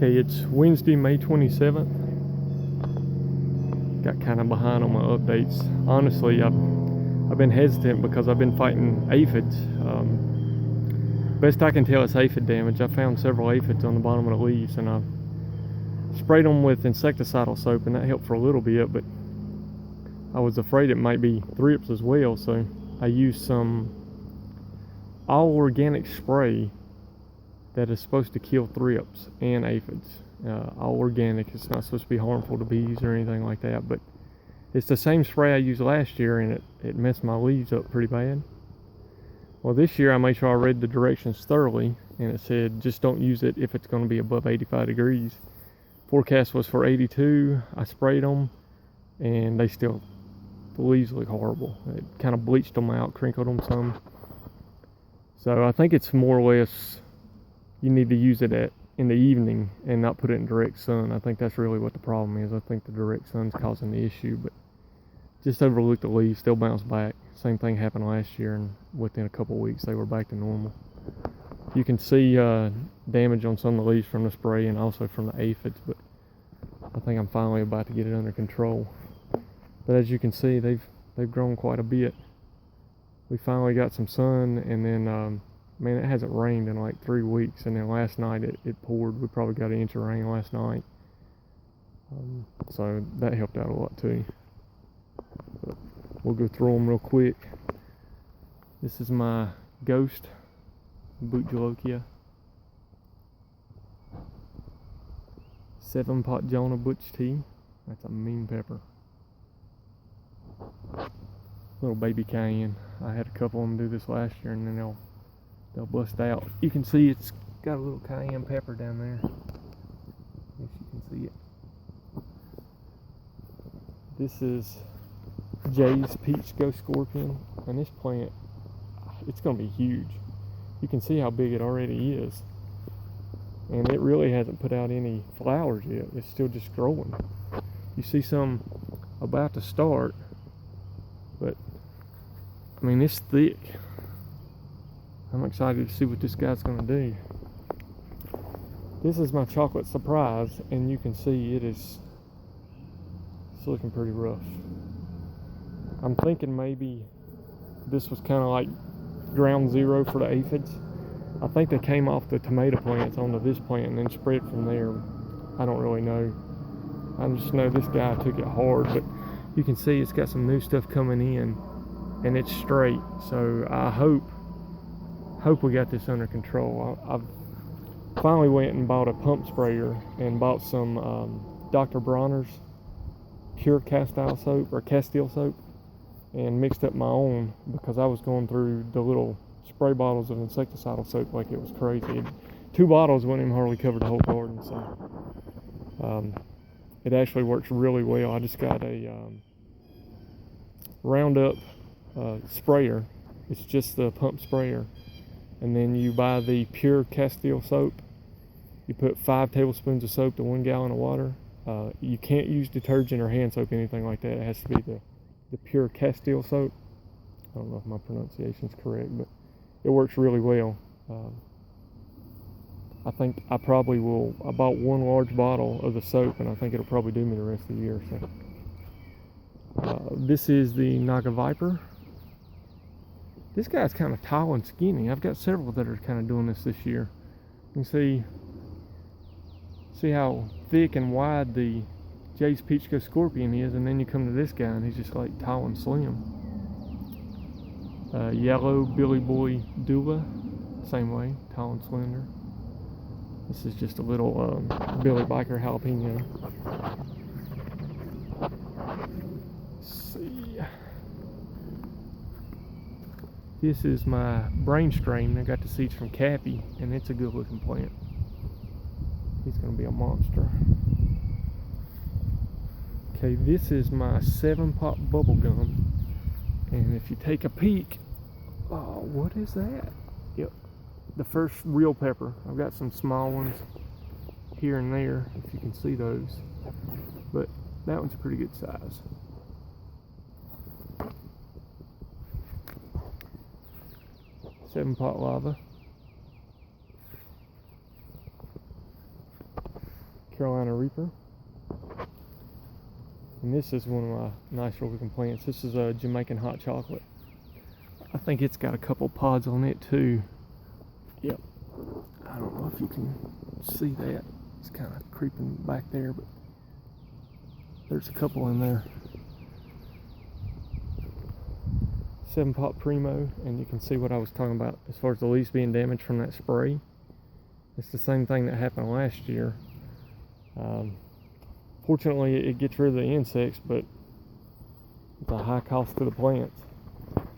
Okay, it's Wednesday, May 27th. Got kind of behind on my updates. Honestly, I've been hesitant because I've been fighting aphids. Best I can tell, it's aphid damage. I found several aphids on the bottom of the leaves, and I sprayed them with insecticidal soap, and that helped for a little bit, but I was afraid it might be thrips as well, so I used some all organic spray that is supposed to kill thrips and aphids. All organic. It's not supposed to be harmful to bees or anything like that, but it's the same spray I used last year, and it messed my leaves up pretty bad. Well, this year I made sure I read the directions thoroughly, and it said just don't use it if it's going to be above 85 degrees. Forecast was for 82. I sprayed them, and the leaves look horrible. It kind of bleached them out, crinkled them some. So I think it's more or less you need to use it in the evening and not put it in direct sun. I think that's really what the problem is. I think the direct sun's causing the issue, but just overlook the leaves. They'll bounce back. Same thing happened last year, and within a couple of weeks they were back to normal. You can see damage on some of the leaves from the spray and also from the aphids, but I think I'm finally about to get it under control. But as you can see, they've grown quite a bit. We finally got some sun, and then man, it hasn't rained in like 3 weeks, and then last night it poured. We probably got an inch of rain last night, so that helped out a lot too. But we'll go through them real quick. This is my Ghost Buchlokia, 7-pot Jonah Butch Tea. That's a mean pepper. Little baby cayenne. I had a couple of them do this last year, and then they'll bust out. You can see it's got a little cayenne pepper down there. If you can see it. This is Jay's Peach Ghost Scorpion, and this plant, it's going to be huge. You can see how big it already is, and it really hasn't put out any flowers yet. It's still just growing. You see some about to start, but I mean, it's thick. I'm excited to see what this guy's going to do. This is my chocolate surprise, and you can see it's looking pretty rough. I'm thinking maybe this was kind of like ground zero for the aphids. I think they came off the tomato plants onto this plant and then spread from there. I don't really know. I just know this guy took it hard, but you can see it's got some new stuff coming in, and it's straight. So I hope we got this under control. I've finally went and bought a pump sprayer and bought some Dr. Bronner's pure Castile soap, and mixed up my own because I was going through the little spray bottles of insecticidal soap like it was crazy. 2 bottles wouldn't even hardly cover the whole garden, so it actually works really well. I just got a Roundup sprayer. It's just the pump sprayer, and then you buy the pure Castile soap. You put 5 tablespoons of soap to 1 gallon of water. You can't use detergent or hand soap, anything like that. It has to be the pure Castile soap. I don't know if my pronunciation's correct, but it works really well. I think I probably will. I bought 1 large bottle of the soap, and I think it'll probably do me the rest of the year. So this is the Naga Viper. This guy's kind of tall and skinny. I've got several that are kind of doing this year. You can see how thick and wide the Jay's Peach Ghost Scorpion is, and then you come to this guy and he's just like tall and slim. Yellow Billy Boy Dula, same way, tall and slender. This is just a little Billy Biker jalapeno. Let's see. This is my Brainstrain. I got the seeds from Cappy, and it's a good looking plant. He's going to be a monster. Okay, this is my 7-pot bubblegum, and if you take a peek, oh, what is that? Yep, the first real pepper. I've got some small ones here and there, if you can see those, but that one's a pretty good size. Seven-pot lava. Carolina Reaper. And this is one of my nicer looking plants. This is a Jamaican hot chocolate. I think it's got a couple pods on it too. Yep. I don't know if you can see that. It's kind of creeping back there, but there's a couple in there. 7-pot Primo, and you can see what I was talking about as far as the leaves being damaged from that spray. It's the same thing that happened last year. Fortunately, it gets rid of the insects, but it's a high cost to the plants.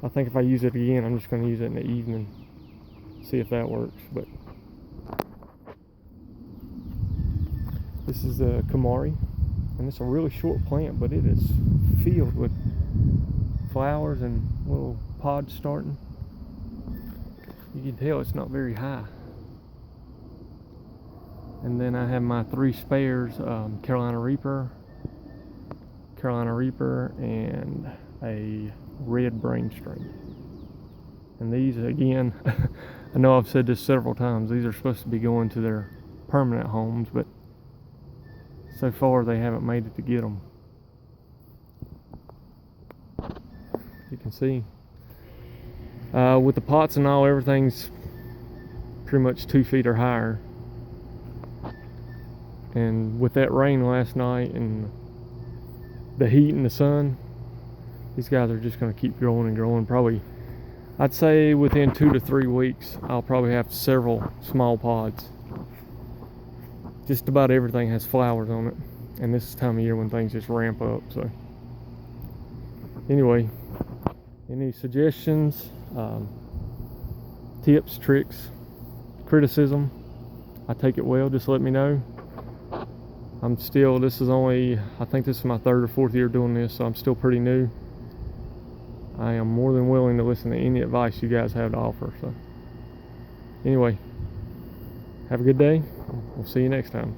I think if I use it again, I'm just going to use it in the evening, see if that works. But this is a Kamari, and it's a really short plant, but it is filled with flowers and little pods starting. You can tell it's not very high. And then I have my 3 spares, Carolina Reaper, and a red brain string. And these, again, I know I've said this several times, these are supposed to be going to their permanent homes, but so far they haven't made it to get them. You can see. With the pots and all, everything's pretty much 2 feet or higher. And with that rain last night and the heat and the sun, these guys are just going to keep growing and growing. Probably, I'd say within 2 to 3 weeks, I'll probably have several small pods. Just about everything has flowers on it. And this is the time of year when things just ramp up. So anyway, any suggestions, tips, tricks, criticism, I take it well. Just let me know. This is only, I think this is my 3rd or 4th year doing this, so I'm still pretty new. I am more than willing to listen to any advice you guys have to offer. So anyway, have a good day. We'll see you next time.